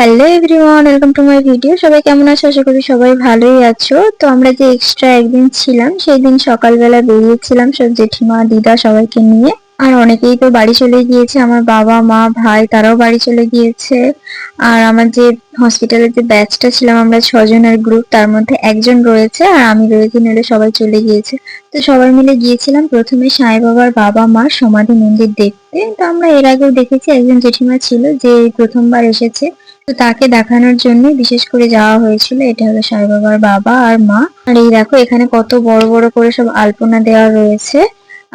Hello everyone, welcome to my video. সবাই কেমন আছো? আশা করি সবাই ভালোই আছো। তো আমরা যে এক্সট্রা একদিন ছিলাম, সেই দিন সকালবেলা বেরিয়েছিলাম সব জেঠিমা দিদা সবাইকে নিয়ে। আর অনেকেই তো বাড়ি চলে গিয়েছে, আমার বাবা মা ভাই তারাও বাড়ি চলে গিয়েছে। আর আমার যে হসপিটালের যে ব্যাচটা ছিলাম আমরা 6 জনের গ্রুপ, তার মধ্যে একজন রয়েছে আর আমি রয়েছি, নাহলে সবাই চলে গিয়েছে। তো সবাই মিলে গিয়েছিলাম প্রথমে সাই বাবার বাবা মার সমাধি মন্দির দেখতে। তো আমরা এর আগেও দেখেছি, একজন জেঠিমা ছিল যে প্রথমবার এসেছে, তো তাকে দেখানোর জন্য বিশেষ করে যাওয়া হয়েছিল। এটা হলো সাই বাবার বাবা আর মা। আর এই দেখো এখানে কত বড় বড় করে সব আলপনা দেওয়া রয়েছে।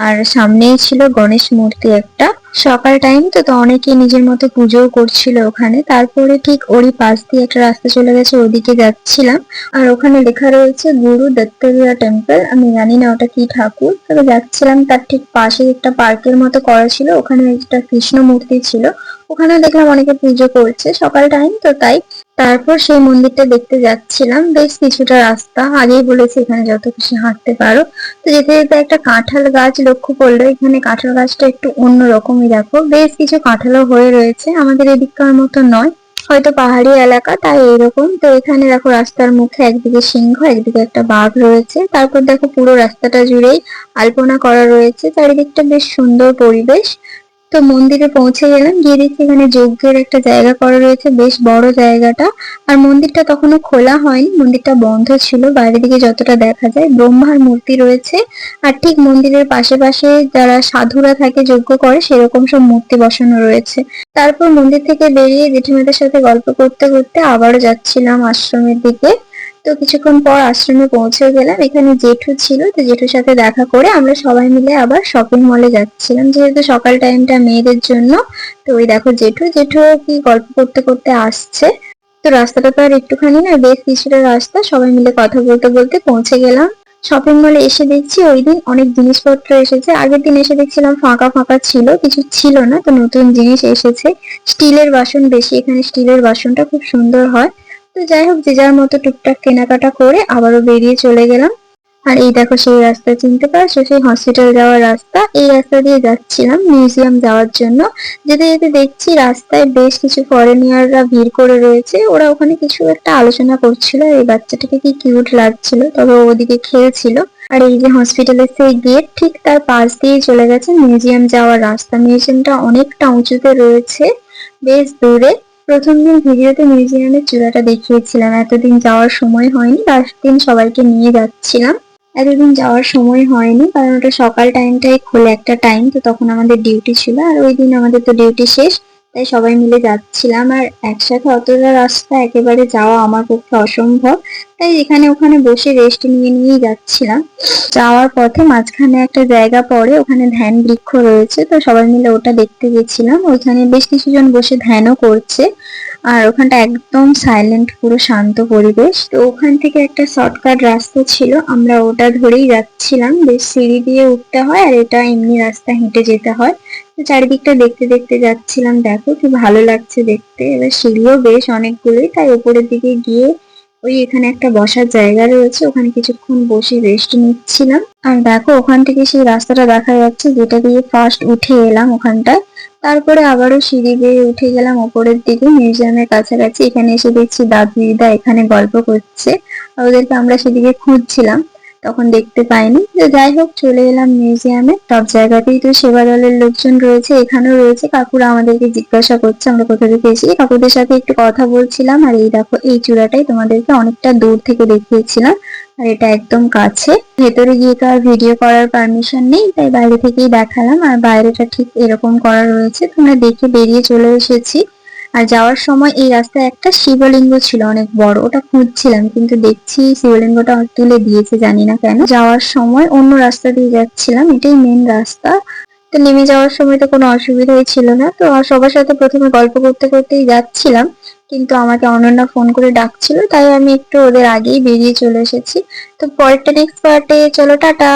আর সামনেই ছিল গণেশ মূর্তি একটা। সকাল টাইম তো তো অনেকেই নিজের মতো পুজোও করছিল ওখানে। তারপরে ঠিক ওরই পাশ দিয়ে একটা রাস্তা চলে গেছে, ওদিকে যাচ্ছিলাম। আর ওখানে লেখা রয়েছে গুরু দত্তাত্রেয় টেম্পল। আমি জানি না ওটা কি ঠাকুর, তবে যাচ্ছিলাম তার ঠিক পাশে একটা পার্কের মতো করা ছিল, ওখানে একটা কৃষ্ণ মূর্তি ছিল। ওখানে দেখলাম অনেকে পুজো করছে, সকাল টাইম তো তাই। তারপর সেই মন্দিরটা দেখতে যাচ্ছিলাম। বেশ কিছুটা রাস্তা, আগেই বলেছি এখানে যত খুশি হাঁটতে পারো। তো যেতে যেতে একটা কাঁঠাল গাছ লক্ষ্য করলো। এখানে কাঁঠাল গাছটা একটু অন্যরকমই, দেখো বেশ কিছু কাঁঠালও হয়ে রয়েছে, আমাদের এদিককার মতো নয়, হয়তো পাহাড়ি এলাকা তাই এরকম। তো এখানে দেখো রাস্তার মুখে একদিকে সিংহ একদিকে একটা বাঘ রয়েছে। তারপর দেখো পুরো রাস্তাটা জুড়েই আলপনা করা রয়েছে, চারিদিকটা বেশ সুন্দর পরিবেশ। তো মন্দিরে পৌঁছে গেলাম, গিয়ে দেখি এখানে যজ্ঞের একটা জায়গা করা রয়েছে, বেশ বড় জায়গাটা। আর মন্দিরটা তখনো খোলা হয়নি, মন্দিরটা বন্ধ ছিল। বাইরের দিকে যতটা দেখা যায় ব্রহ্মার মূর্তি রয়েছে, আর ঠিক মন্দিরের পাশে পাশে যারা সাধুরা থাকে যজ্ঞ করে সেরকম সব মূর্তি বসানো রয়েছে। তারপর মন্দির থেকে বেরিয়ে জেঠিমাদের সাথে গল্প করতে করতে আবারও যাচ্ছিলাম আশ্রমের দিকে। তো কিছুক্ষণ পর আশ্রমে পৌঁছে গেলাম, এখানে জেঠু ছিল, তো জেঠুর সাথে দেখা করে আমরা সবাই মিলে আবার শপিং মলে যাচ্ছিলাম, যেহেতু সকাল টাইমটা মেয়েদের জন্য। তো ওই দেখো জেঠু জেঠু কি গল্প করতে করতে আসছে। তো রাস্তাটা তো আর একটুখানি না, বেশ কিছুটা রাস্তা, সবাই মিলে কথা বলতে বলতে পৌঁছে গেলাম শপিং মলে। এসে দেখছি ওই দিন অনেক জিনিসপত্র এসেছে, আগের দিন এসে দেখছিলাম ফাঁকা ফাঁকা ছিল, কিছু ছিল না। তো নতুন জিনিস এসেছে, স্টিলের বাসন বেশি, এখানে স্টিলের বাসনটা খুব সুন্দর হয়। তো যাই হোক, যে যার মতো টুকটাক কেনাকাটা করে আবারও বেরিয়ে চলে গেলাম। আর এই দেখো সেই রাস্তা চিনতে পারছো, সেই হসপিটাল যাওয়ার রাস্তা, এই রাস্তা দিয়ে যাচ্ছিলাম মিউজিয়াম যাওয়ার জন্য। যেতে যেতে দেখছি রাস্তায় বেশ কিছু ফরেনিয়াররা ভিড় করে রয়েছে, ওরা ওখানে কিছু একটা আলোচনা করছিল। এই বাচ্চাটাকে কি কিউট লাগছিল, তবে ও ওদিকে খেলছিল। আর এই যে হসপিটালের সেই গেট, ঠিক তার পাশ দিয়ে চলে গেছে মিউজিয়াম যাওয়ার রাস্তা। মিউজিয়ামটা অনেকটা উঁচুতে রয়েছে, বেশ দূরে। প্রথম দিন ভিডিওতে মিউজিয়ামের চূড়াটা দেখিয়েছিলাম, এতদিন যাওয়ার সময় হয়নি, লাস্ট দিন সবাইকে নিয়ে যাচ্ছিলাম। এতদিন যাওয়ার সময় হয়নি কারণ ওটা সকাল টাইমটাই খোলে, একটা টাইম, তো তখন আমাদের ডিউটি ছিল, আর ওই দিন আমাদের তো ডিউটি শেষ। তাই সবাই মিলে যাচ্ছিলাম, আর একসাথে অতটা রাস্তা একেবারে যাওয়া আমার পক্ষে অসম্ভব। তাই এখানে ওখানে বসে রেস্ট নিয়ে নিয়েই যাচ্ছিলাম। যাওয়ার পথে মাঝখানে একটা জায়গা পড়ে, ওখানে ধ্যান বৃক্ষ রয়েছে, তো সবাই মিলে ওটা দেখতে গেছিলাম। ওইখানে বেশ কিছুজন বসে ধ্যানও করছে। আর ওখানটা একদম সাইলেন্ট, পুরো শান্ত পরিবেশ। তো ওখান থেকে একটা শর্টকাট রাস্তা ছিল, আমরা ওটা ধরেই যাচ্ছিলাম। বেশ সিঁড়ি দিয়ে উঠতে হয়, আর এটা এমনি রাস্তা হেঁটে যেতে হয়। তো চারিদিকটা দেখতে দেখতে যাচ্ছিলাম, দেখো কি ভালো লাগছে দেখতে। এবার সিঁড়িও বেশ অনেকগুলোই, তাই উপরের দিকে গিয়ে ওই এখানে একটা বসার জায়গা রয়েছে, ওখানে কিছুক্ষণ বসে রেস্ট নিচ্ছিলাম। আর দেখো ওখান থেকে সেই রাস্তাটা দেখা যাচ্ছে যেটা দিয়ে ফার্স্ট উঠে এলাম ওখানটায়। তারপরে আবারও সিঁড়ি বেয়ে উঠে গেলাম ওপরের দিকে মিউজিয়ামের কাছাকাছি। এখানে এসে দেখছি দাদু দিদা এখানে গল্প করছে, আর ওদেরকে আমরা সেদিকে খুঁজছিলাম, তখন দেখতে পাইনি। তো যাই হোক চলে এলাম মিউজিয়ামে। সব জায়গাতেই তো সেবা দলের লোকজন রয়েছে, এখানেও রয়েছে। কাকুরা আমাদেরকে জিজ্ঞাসা করছে আমরা কোথা থেকে এসেছি, কাকুদের সাথে একটু কথা বলছিলাম। আর এই দেখো এই চূড়াটাই তোমাদেরকে অনেকটা দূর থেকে দেখিয়েছিলাম, আর এটা একদম কাছে। ভেতরে গিয়ে তো আর ভিডিও করার পারমিশন নেই, তাই বাইরে থেকেই দেখালাম। আর বাইরেটা ঠিক এরকম করা রয়েছে, তোমরা দেখে বেরিয়ে চলে এসেছি। আর যাওয়ার সময় এই রাস্তায় একটা শিবলিঙ্গ ছিল অনেক বড়, ওটা খুঁজছিলাম, কিন্তু দেখছি শিবলিঙ্গটা তুলে দিয়েছে, জানি না কেন। যাওয়ার সময় অন্য রাস্তা দিয়ে যাচ্ছিলাম, এটাই মেন রাস্তা। তো নেমে যাওয়ার সময় তো কোনো অসুবিধাই ছিল না। তো সবার সাথে প্রথমে গল্প করতে করতেই যাচ্ছিলাম, কিন্তু আমাকে অনন্যা ফোন করে ডাকছিল, তাই আমি একটু ওদের আগেই বেরিয়ে চলে এসেছি। তো পরেরটা নেক্সট পার্টে, চলো টাটা।